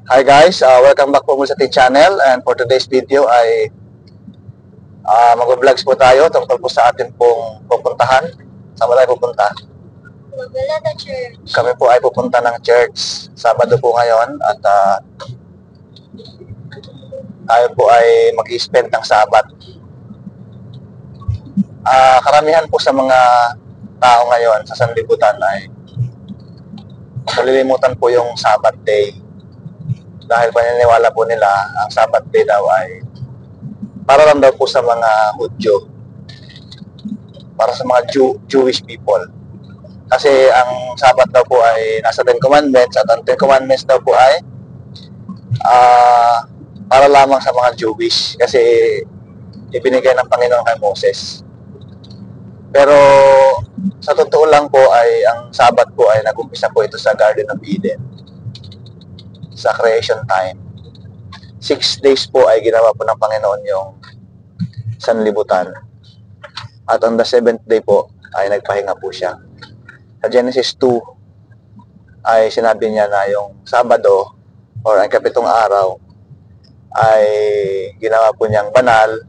Hi guys, welcome back po muli sa ating channel, and for today's video ay mag-vlogs po tayo tungkol po sa atin pong pupuntahan. Saan ba tayo pupunta? Maglalada Church. Kami po ay pupunta ng church. Sabado po ngayon at tayo po ay mag-i-spend ng Sabat. Karamihan po sa mga tao ngayon sa sanlibutan ay nalilimutan po yung Sabat day. Dahil paniniwala po nila ang Sabat day daw ay para lang daw po sa mga Hudyo, para sa mga Jewish people. Kasi ang Sabat daw po ay nasa Ten Commandments, at ang Ten Commandments daw po ay para lamang sa mga Jewish, kasi ibinigay ng Panginoon kay Moses. Pero sa totoo lang po ay ang Sabat po ay nag-umpisa po ito sa Garden of Eden, sa creation time. 6 days po ay ginawa po ng Panginoon yung sanlibutan. At on the 7th day po ay nagpahinga po siya. Sa Genesis 2 ay sinabi niya na yung Sabado or ang kapitong araw ay ginawa po niyang banal,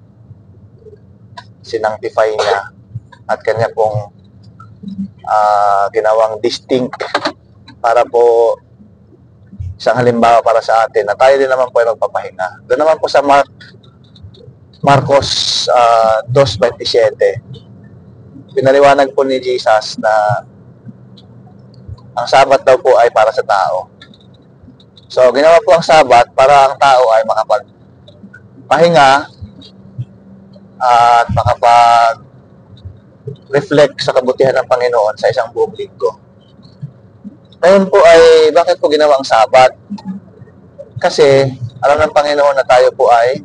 sinanctify niya, at kanya pong ginawang distinct para po isang halimbawa para sa atin na tayo din naman po ay magpapahinga. Doon naman po sa Marcos 2:27, pinaliwanag po ni Jesus na ang Sabat daw po ay para sa tao. So, ginawa po ang Sabat para ang tao ay makapagpahinga at makapag-reflect sa kabutihan ng Panginoon sa isang buong linggo. Ngayon po ay, bakit po ginawa ang Sabat? Kasi, alam ng Panginoon na tayo po ay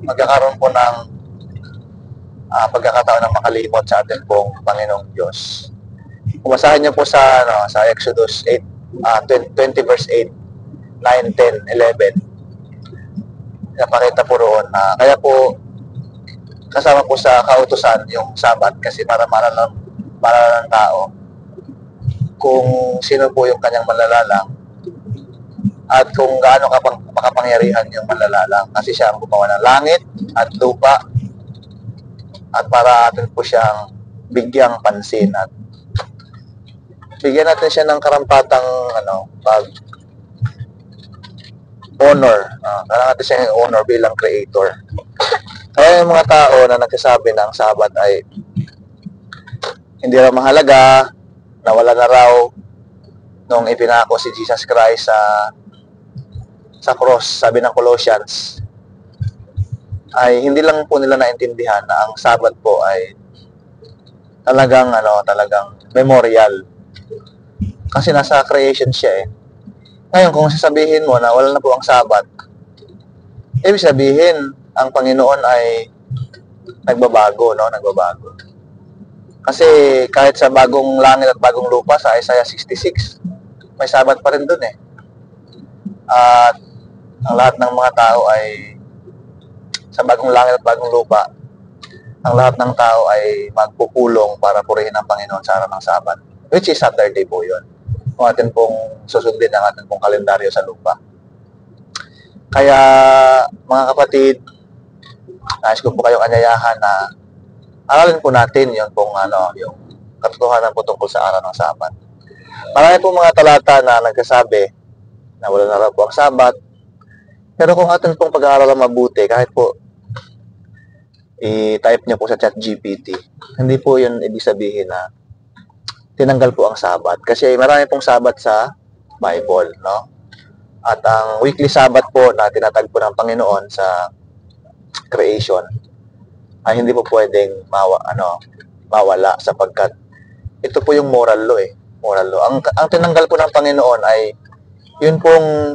magkakaroon po ng pagkakataon ng makalimot sa atin pong Panginoong Diyos. Kumasahin niyo po sa Exodus 20 verse 8, 9, 10, 11. Napakita po roon na kaya po kasama po sa kautusan yung Sabat, kasi para maalala ng tao kung sino po yung kanyang manlalalang at kung gaano makapangyarihan yung manlalalang, kasi siya ang gumawa ng langit at lupa, at para atin po siyang bigyang pansin at bigyan natin siya ng karampatang honor. Kailangan natin siya ng honor bilang creator. Kaya yung mga tao na nagsasabi ng Sabat ay hindi raw mahalaga, nawala na raw nung ipinako si Jesus Christ sa cross, sabi ng Colossians, ay hindi lang po nila naintindihan na ang Sabat po ay talagang memorial, kasi nasa creation siya eh. Ngayon, kung sasabihin mo na wala na po ang Sabat, ibig sabihin ang Panginoon ay nagbabago. Kasi kahit sa bagong langit at bagong lupa, sa Isaiah 66, may Sabat pa rin dun eh. At ang lahat ng mga tao ay, sa bagong langit at bagong lupa, ang lahat ng tao ay magpupulong para purihin ang Panginoon sa araw ng Sabat, which is Saturday po yun, kung atin pong susundin ang atin pong kalendaryo sa lupa. Kaya mga kapatid, nais ko po kayong anyayahan na aralin po natin yung katotohanan po tungkol sa araw ng Sabat. Marami po mga talata na nagsasabi na wala na raw po ang Sabat. Pero kung atin pong pag-aaralan mabuti, kahit po i-type niyo po sa ChatGPT, hindi po yun ibig sabihin na tinanggal po ang Sabat. Kasi marami pong Sabat sa Bible, no? At ang weekly Sabat po na tinatagpo ng Panginoon sa creation ay hindi po pwedeng mawala, sapagkat ito po yung moral law eh. Moral law. Ang tinanggal po ng Panginoon ay yun pong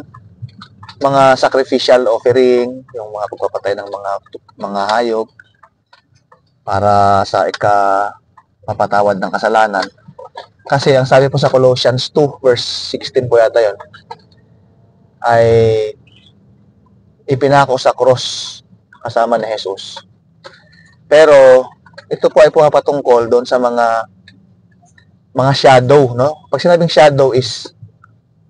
mga sacrificial offering, yung mga pagpapatay ng mga hayop para sa mapatawad ng kasalanan. Kasi ang sabi po sa Colossians 2 verse 16 po yata yun, ay ipinako sa cross kasama ni Jesus. Pero ito po ay pumapatungkol doon sa mga shadow, no? Pag sinabing shadow is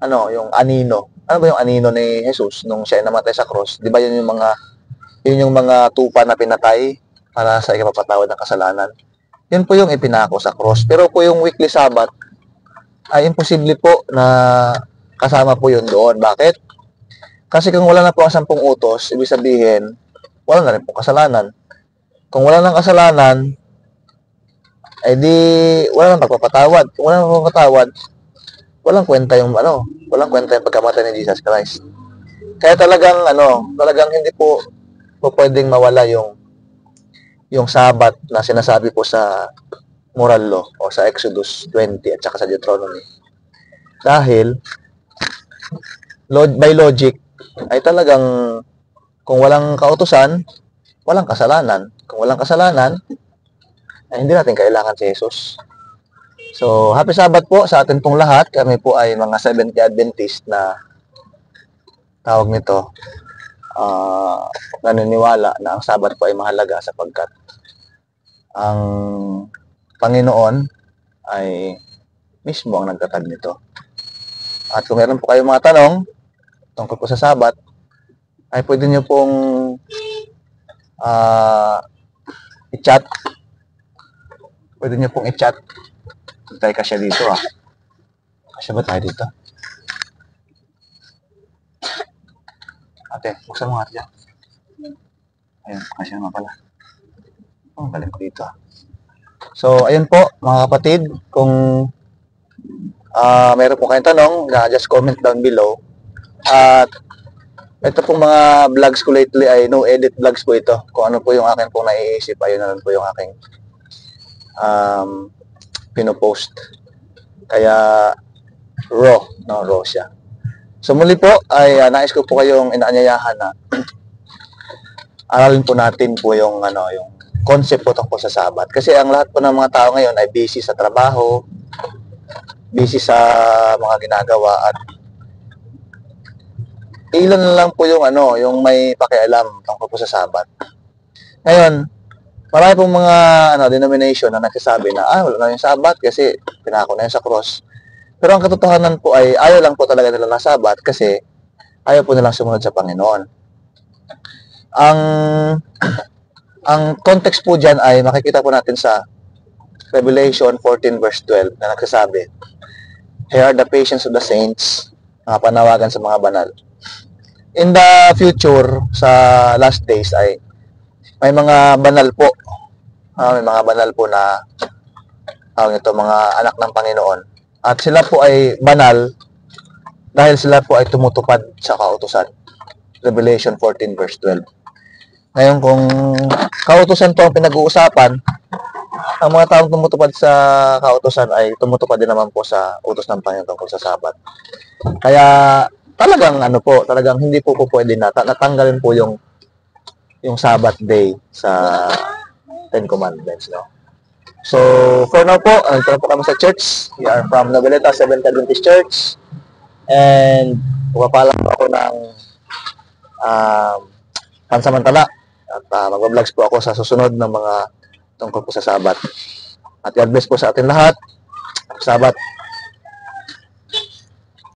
yung anino. Ano ba yung anino ni Jesus nung siya ay namatay sa cross? Di ba yun yung mga tupa na pinatay para sa ikapapatawad ng kasalanan? Yun po yung ipinako sa cross. Pero po yung weekly Sabbath, ay imposible po na kasama po yun doon. Bakit? Kasi kung wala na po ang 10 utos, ibig sabihin, wala na rin po kasalanan. Kung wala nang kasalanan, ay di wala nang pagpapatawad. Kung wala nang pagpapatawad, walang kwenta yung pagkamatay ni Jesus Christ. Kaya talagang hindi po pwedeng mawala yung Sabbath na sinasabi po sa moral law o sa Exodus 20 at saka sa Deuteronomy. Dahil by logic ay talagang kung walang kautusan, walang kasalanan. Kung walang kasalanan, ay hindi natin kailangan si Jesus. So, happy Sabbath po sa atin pong lahat. Kami po ay mga Seventh-day Adventist na tawag nito, naniniwala na ang Sabbath po ay mahalaga sapagkat ang Panginoon ay mismo ang nagtatag nito. At kung meron po kayong mga tanong tungkol po sa Sabbath, ay pwede nyo pong i-chat. Pwede nyo pong i-chat. Tayo kasya dito Kasya ba tayo dito? Ate, buksan mo nga dyan. Ayun, kasya naman pala. Galing ko dito So, ayun po mga kapatid. Kung meron po kayong tanong, just comment down below. At ito pong mga vlogs ko lately ay no-edit vlogs po ito. Kung ano po yung akin pong naiisip, ayun na lang po yung aking pinopost. Kaya raw siya. So muli po ay nais ko po kayong inaanyayahan na aralin po natin po yung concept po tungkol sa Sabbath. Kasi ang lahat po ng mga tao ngayon ay busy sa trabaho, busy sa mga ginagawa at ilan na lang po yung may pakialam tungkol po sa Sabbath. Ngayon, marami pong mga denomination na nagsasabi na wala na yung Sabbath kasi pinako na yun sa cross. Pero ang katotohanan po ay ayaw lang po talaga nila ng Sabbath kasi ayaw po nilang sumunod sa Panginoon. Ang context po dyan ay makikita po natin sa Revelation 14 verse 12 na nagsasabi, "Here are the patience of the saints," mga panawagan sa mga banal. In the future, sa last days ay may mga banal po. May mga banal po na mga anak ng Panginoon. At sila po ay banal dahil sila po ay tumutupad sa kautusan. Revelation 14 verse 12. Ngayon, kung kautusan po ang pinag-uusapan, ang mga taong tumutupad sa kautusan ay tumutupad din naman po sa utos ng Panginoon tungkol sa Sabbath. Kaya talagang talagang hindi po pwede natanggalin po yung Sabbath day sa Ten Commandments, no? So, for now po, nandito po kami sa church. We are from Noveleta Seventh-day Adventist Church. And pumapalang po ako ng pansamantala. At mag-vlogs po ako sa susunod ng mga tungkol po sa Sabbath. At God bless po sa atin lahat. Sabbath.